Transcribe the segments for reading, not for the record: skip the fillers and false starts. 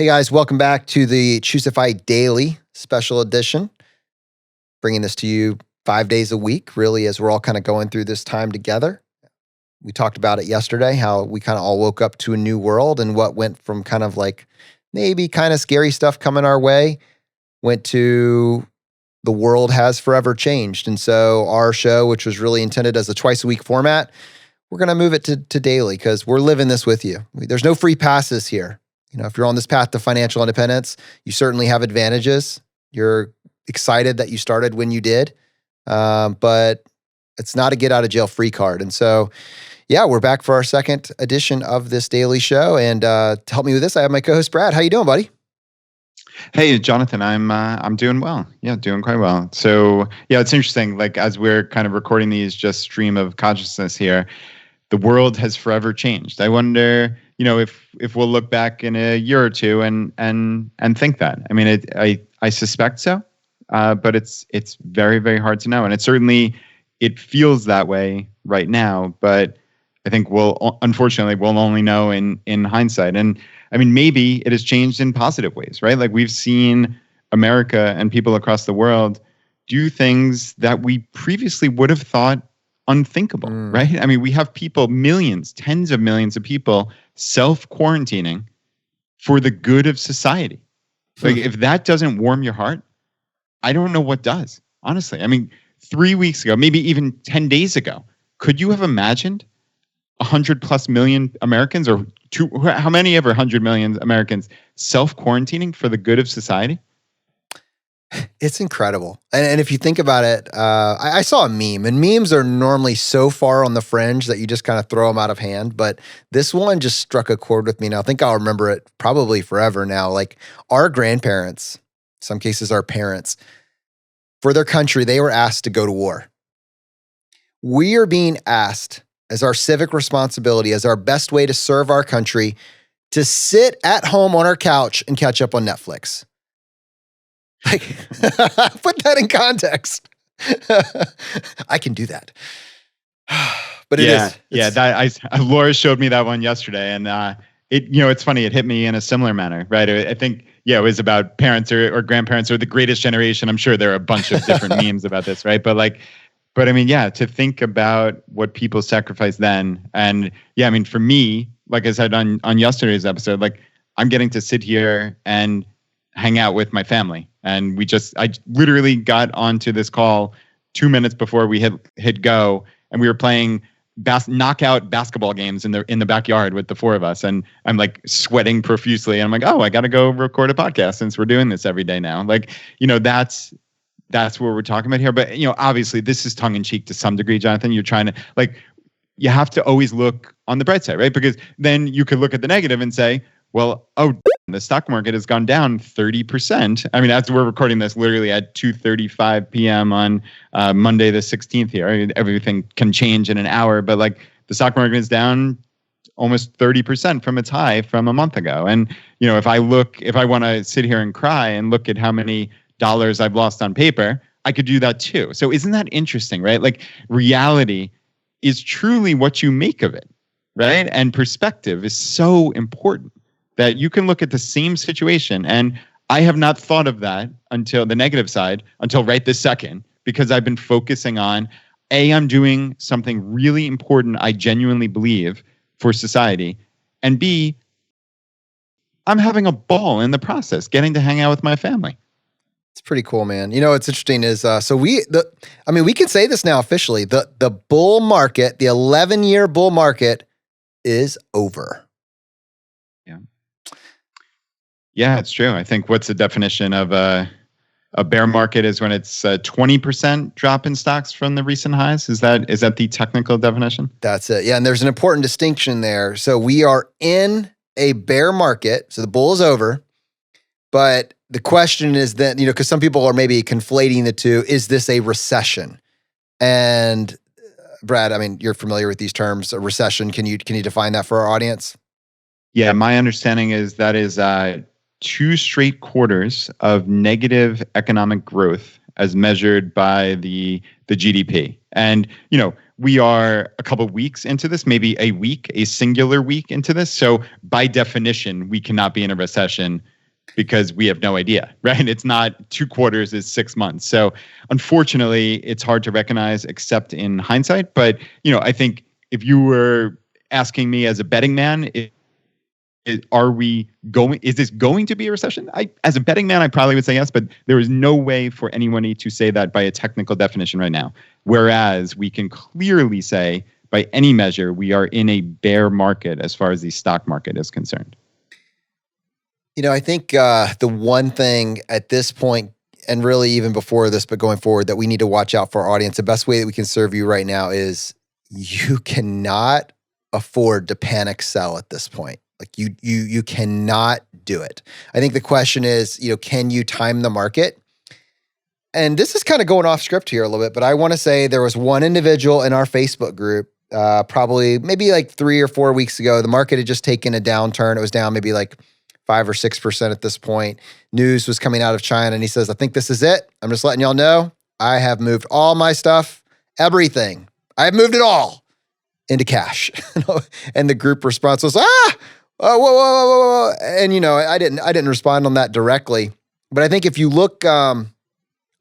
Hey guys, welcome back to the ChooseFI Daily special edition. Bringing this to you 5 days a week, really, as we're all kind of going through this time together. We talked about it yesterday, how we kind of all woke up to a new world and what went from kind of like maybe kind of scary stuff coming our way, went to the world has forever changed. And so our show, which was really intended as a twice a week format, we're going to move it to daily because we're living this with you. There's no free passes here. If you're on this path to financial independence, you certainly have advantages. You're excited that you started when you did, but it's not a get out of jail free card. And so, yeah, we're back for our second edition of this daily show. And to help me with this, I have my co-host Brad. How you doing, buddy? Hey, Jonathan, I'm doing well. Yeah, doing quite well. So, yeah, it's interesting. Like as we're kind of recording these just stream of consciousness here, the world has forever changed. I wonder, if we'll look back in a year or two and think that. I mean, I suspect so, but it's very, very hard to know, and it feels that way right now. But I think we'll only know in hindsight. And I mean, maybe it has changed in positive ways, right? Like we've seen America and people across the world do things that we previously would have thought unthinkable, right? I mean, we have people, millions, tens of millions of people self-quarantining for the good of society. Like if that doesn't warm your heart, I don't know what does, honestly. I mean, 3 weeks ago, maybe even 10 days ago, could you have imagined 100+ million Americans how many ever 100 million Americans self-quarantining for the good of society? It's incredible. And if you think about it, I saw a meme, and memes are normally so far on the fringe that you just kind of throw them out of hand. But this one just struck a chord with me. Now, I think I'll remember it probably forever now. Like our grandparents, in some cases our parents, for their country, they were asked to go to war. We are being asked as our civic responsibility, as our best way to serve our country, to sit at home on our couch and catch up on Netflix. Like, put that in context. I can do that. But it is. Yeah, Laura showed me that one yesterday, and it's funny. It hit me in a similar manner, right? I think, it was about parents or grandparents or the greatest generation. I'm sure there are a bunch of different memes about this, right? But I mean, to think about what people sacrificed then, and I mean, for me, like I said on yesterday's episode, like I'm getting to sit here and hang out with my family. And I literally got onto this call 2 minutes before we hit go, and we were playing knockout basketball games in the backyard with the four of us. And I'm like sweating profusely. And I'm like, oh, I got to go record a podcast since we're doing this every day now. Like, that's what we're talking about here. But, obviously this is tongue in cheek to some degree, Jonathan. You're trying to you have to always look on the bright side, right? Because then you could look at the negative and say, well, the stock market has gone down 30%. I mean, as we're recording this literally at 2:35 p.m. on Monday the 16th here. I mean, everything can change in an hour, but the stock market is down almost 30% from its high from a month ago. And, if I want to sit here and cry and look at how many dollars I've lost on paper, I could do that too. So isn't that interesting, right? Like reality is truly what you make of it, right? And perspective is so important. That you can look at the same situation, and I have not thought of that until the negative side until right this second, because I've been focusing on I'm doing something really important I genuinely believe for society, and B, I'm having a ball in the process, getting to hang out with my family. It's pretty cool, man. What's interesting is we can say this now officially. The bull market, the 11-year bull market, is over. Yeah, it's true. I think what's the definition of a bear market is when it's a 20% drop in stocks from the recent highs. Is that the technical definition? That's it. Yeah, and there's an important distinction there. So we are in a bear market. So the bull is over. But the question is then, because some people are maybe conflating the two, is this a recession? And Brad, I mean, you're familiar with these terms, a recession. Can you define that for our audience? Yeah, my understanding is that is 2 straight quarters of negative economic growth as measured by the GDP. And, we are a couple of weeks into this, maybe a singular week into this. So by definition, we cannot be in a recession because we have no idea, right? It's not 2 quarters, it's 6 months. So unfortunately, it's hard to recognize except in hindsight. But, I think if you were asking me as a betting man, is this going to be a recession? As a betting man, I probably would say yes, but there is no way for anyone to say that by a technical definition right now. Whereas we can clearly say by any measure, we are in a bear market as far as the stock market is concerned. I think the one thing at this point, and really even before this, but going forward, that we need to watch out for our audience, the best way that we can serve you right now is you cannot afford to panic sell at this point. Like you cannot do it. I think the question is, can you time the market? And this is kind of going off script here a little bit, but I want to say there was one individual in our Facebook group, probably maybe like 3 or 4 weeks ago. The market had just taken a downturn. It was down maybe like 5 or 6% at this point. News was coming out of China, and he says, I think this is it. I'm just letting y'all know, I have moved all my stuff, everything. I have moved it all into cash. And the group response was, whoa. And, I didn't respond on that directly. But I think if you look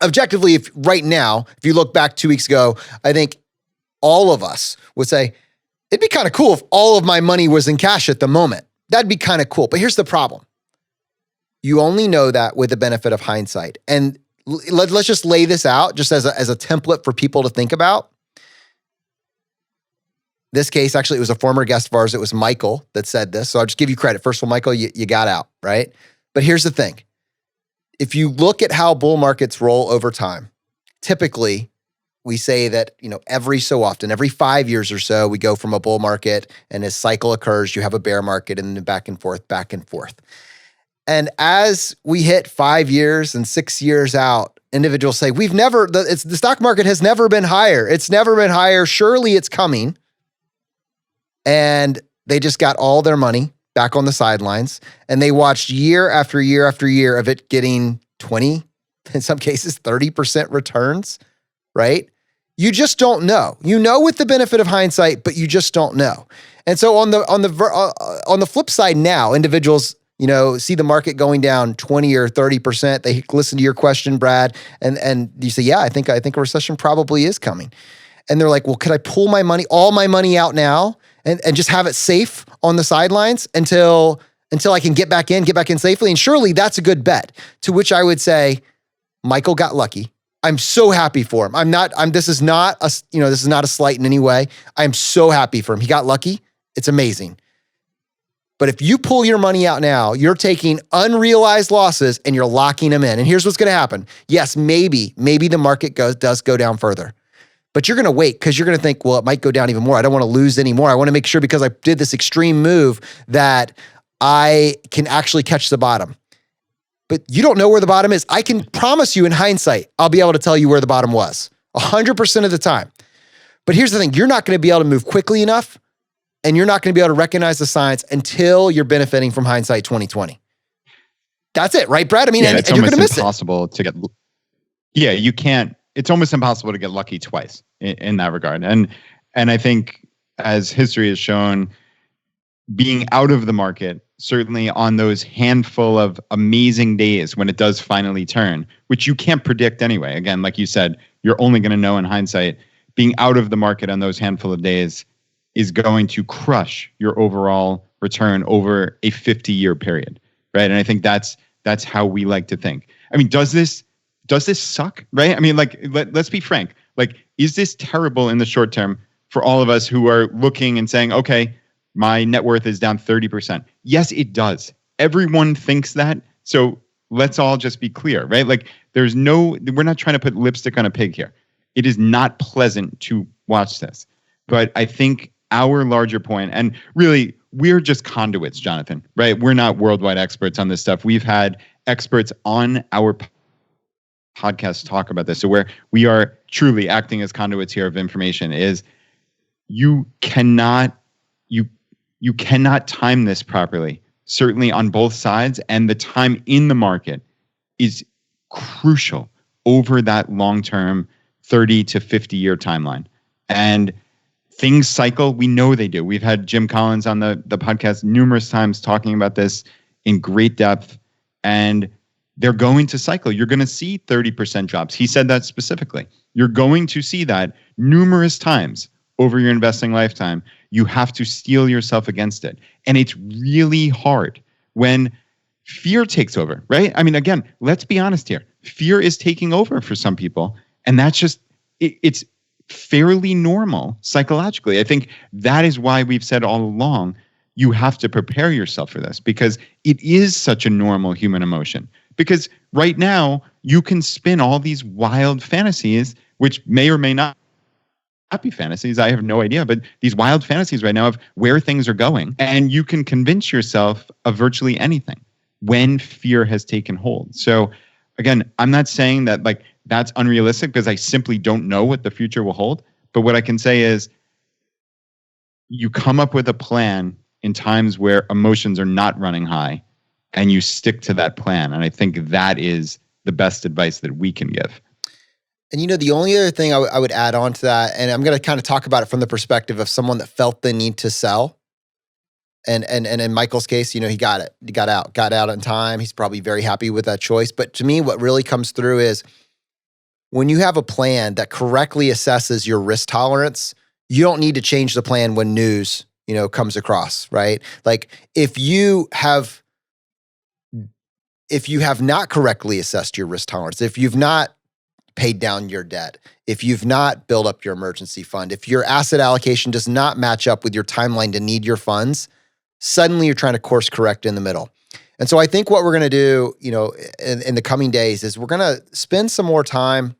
objectively, if you look back 2 weeks ago, I think all of us would say, it'd be kind of cool if all of my money was in cash at the moment. That'd be kind of cool. But here's the problem. You only know that with the benefit of hindsight. And let's just lay this out just as a template for people to think about. This case, actually, it was a former guest of ours. It was Michael that said this. So I'll just give you credit. First of all, Michael, you got out, right? But here's the thing. If you look at how bull markets roll over time, typically we say that, every so often, every 5 years or so, we go from a bull market, and as cycle occurs, you have a bear market, and then back and forth, back and forth. And as we hit 5 years and 6 years out, individuals say, the stock market has never been higher. It's never been higher. Surely it's coming. And they just got all their money back on the sidelines, and they watched year after year after year of it getting 20, in some cases 30% returns, right? You just don't know. With the benefit of hindsight, but you just don't know. And so on the flip side now, individuals, see the market going down 20 or 30%. They listen to your question, Brad, and you say, yeah, I think a recession probably is coming. And they're like, well, could I pull all my money out now and just have it safe on the sidelines until I can get back in safely? And surely that's a good bet. To which I would say, Michael got lucky. I'm so happy for him. This is not a slight in any way. I'm so happy for him. He got lucky. It's amazing. But if you pull your money out now, you're taking unrealized losses and you're locking them in. And here's what's going to happen. Yes, maybe the market does go down further. But you're going to wait because you're going to think, well, it might go down even more. I don't want to lose any more. I want to make sure because I did this extreme move that I can actually catch the bottom. But you don't know where the bottom is. I can promise you in hindsight, I'll be able to tell you where the bottom was 100% of the time. But here's the thing. You're not going to be able to move quickly enough, and you're not going to be able to recognize the signs until you're benefiting from hindsight 2020. That's it, right, Brad? I mean, it's and you're going to miss impossible to get. Yeah, you can't. It's almost impossible to get lucky twice in that regard. And I think, as history has shown, being out of the market, certainly on those handful of amazing days when it does finally turn, which you can't predict anyway. Again, like you said, you're only going to know in hindsight. Being out of the market on those handful of days is going to crush your overall return over a 50-year period, right? And I think that's how we like to think. I mean, does this suck, right? I mean, let's be frank. Is this terrible in the short term for all of us who are looking and saying, okay, my net worth is down 30%? Yes, it does. Everyone thinks that. So let's all just be clear, right? We're not trying to put lipstick on a pig here. It is not pleasant to watch this. But I think our larger point, and really, we're just conduits, Jonathan, right? We're not worldwide experts on this stuff. We've had experts on our podcast talk about this. So where we are truly acting as conduits here of information is you cannot time this properly. certainly on both sides, and the time in the market is crucial over that long-term 30 to 50-year timeline. And things cycle. We know they do. We've had Jim Collins on the podcast numerous times talking about this in great depth, and they're going to cycle. You're going to see 30% drops. He said that specifically. You're going to see that numerous times over your investing lifetime. You have to steel yourself against it. And it's really hard when fear takes over, right? I mean, again, let's be honest here. Fear is taking over for some people. And that's just, it's fairly normal psychologically. I think that is why we've said all along, you have to prepare yourself for this, because it is such a normal human emotion. Because right now, you can spin all these wild fantasies, which may or may not be fantasies. I have no idea, but these wild fantasies right now of where things are going. And you can convince yourself of virtually anything when fear has taken hold. So again, I'm not saying that like that's unrealistic, because I simply don't know what the future will hold. But what I can say is you come up with a plan in times where emotions are not running high, and you stick to that plan. And I think that is the best advice that we can give. And the only other thing I would add on to that, and I'm going to kind of talk about it from the perspective of someone that felt the need to sell. And in Michael's case, he got it. He got out in time. He's probably very happy with that choice. But to me, what really comes through is when you have a plan that correctly assesses your risk tolerance, you don't need to change the plan when news, comes across, right? Like if you have not correctly assessed your risk tolerance, if you've not paid down your debt, if you've not built up your emergency fund, if your asset allocation does not match up with your timeline to need your funds, suddenly you're trying to course correct in the middle. And so I think what we're going to do, in the coming days is we're going to spend some more time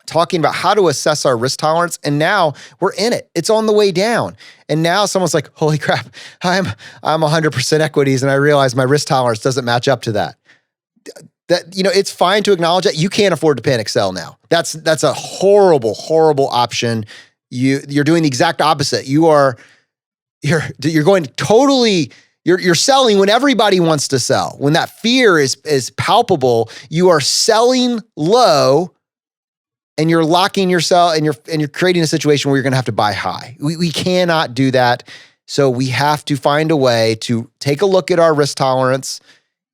talking about how to assess our risk tolerance. And now we're in it. It's on the way down. And now someone's like, holy crap, I'm 100% equities. And I realize my risk tolerance doesn't match up to that. It's fine to acknowledge that you can't afford to panic sell now. That's a horrible, horrible option. You're doing the exact opposite. You're going totally, you're selling when everybody wants to sell. When that fear is palpable, you are selling low, and you're locking yourself, and you're creating a situation where you're going to have to buy high. We cannot do that. So we have to find a way to take a look at our risk tolerance,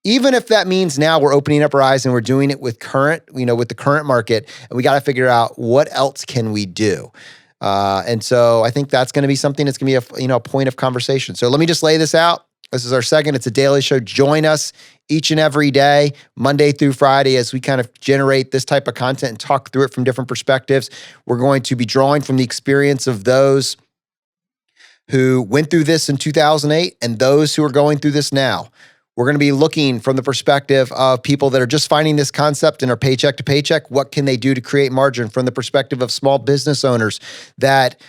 even if that means now we're opening up our eyes and we're doing it with the current market, and we got to figure out what else can we do. And so I think that's going to be something that's going to be a point of conversation. So let me just lay this out. This is our second. It's a daily show. Join us each and every day, Monday through Friday, as we kind of generate this type of content and talk through it from different perspectives. We're going to be drawing from the experience of those who went through this in 2008 and those who are going through this now. We're going to be looking from the perspective of people that are just finding this concept and are paycheck to paycheck. What can they do to create margin? From the perspective of small business owners that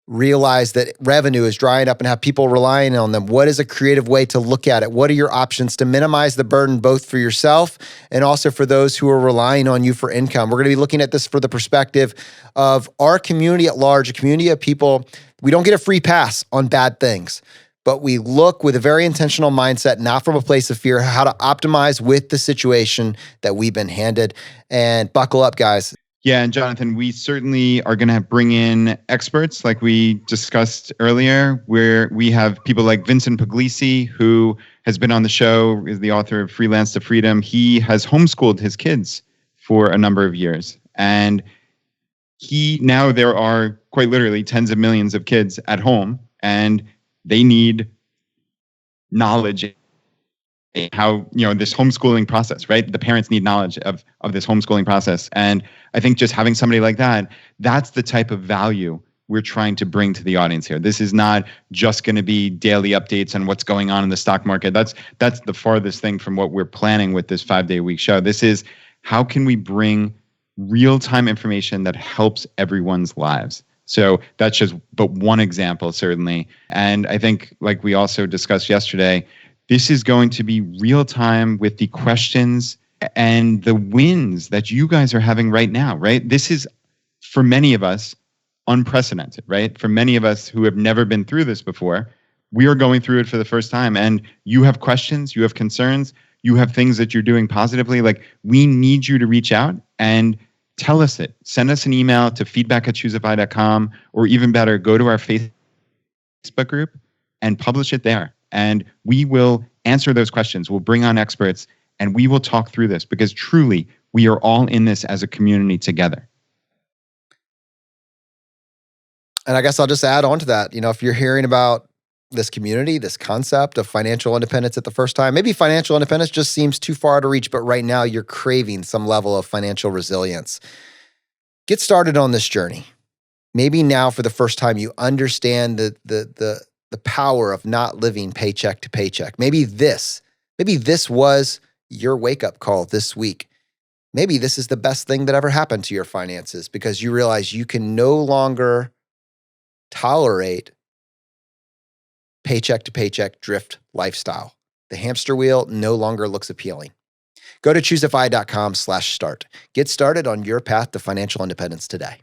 realize that revenue is drying up and have people relying on them. What is a creative way to look at it? What are your options to minimize the burden both for yourself and also for those who are relying on you for income? We're going to be looking at this for the perspective of our community at large, a community of people. We don't get a free pass on bad things, but we look with a very intentional mindset, not from a place of fear, how to optimize with the situation that we've been handed. And buckle up, guys. Yeah, and Jonathan, we certainly are going to bring in experts like we discussed earlier, where we have people like Vincent Puglisi, who has been on the show, is the author of Freelance to Freedom. He has homeschooled his kids for a number of years. And now there are quite literally tens of millions of kids at home, and they need knowledge how, this homeschooling process, right? The parents need knowledge of this homeschooling process. And I think just having somebody like that, that's the type of value we're trying to bring to the audience here. This is not just going to be daily updates on what's going on in the stock market. That's the farthest thing from what we're planning with this 5-day-a-week show. This is how can we bring real-time information that helps everyone's lives. So that's just but one example, certainly. And I think, like we also discussed yesterday, this is going to be real time with the questions and the wins that you guys are having right now, right? This is, for many of us, unprecedented, right? For many of us who have never been through this before, we are going through it for the first time, and you have questions, you have concerns, you have things that you're doing positively. Like, we need you to reach out and tell us it. Send us an email to feedback@choosefi.com, or even better, go to our Facebook group and publish it there. And we will answer those questions. We'll bring on experts and we will talk through this, because truly we are all in this as a community together. And I guess I'll just add on to that. If you're hearing about this community, this concept of financial independence at the first time, maybe financial independence just seems too far to reach, but right now you're craving some level of financial resilience. Get started on this journey. Maybe now for the first time you understand the power of not living paycheck to paycheck. Maybe this was your wake-up call this week. Maybe this is the best thing that ever happened to your finances, because you realize you can no longer tolerate paycheck to paycheck drift lifestyle. The hamster wheel no longer looks appealing. Go to ChooseFI.com/start. Get started on your path to financial independence today.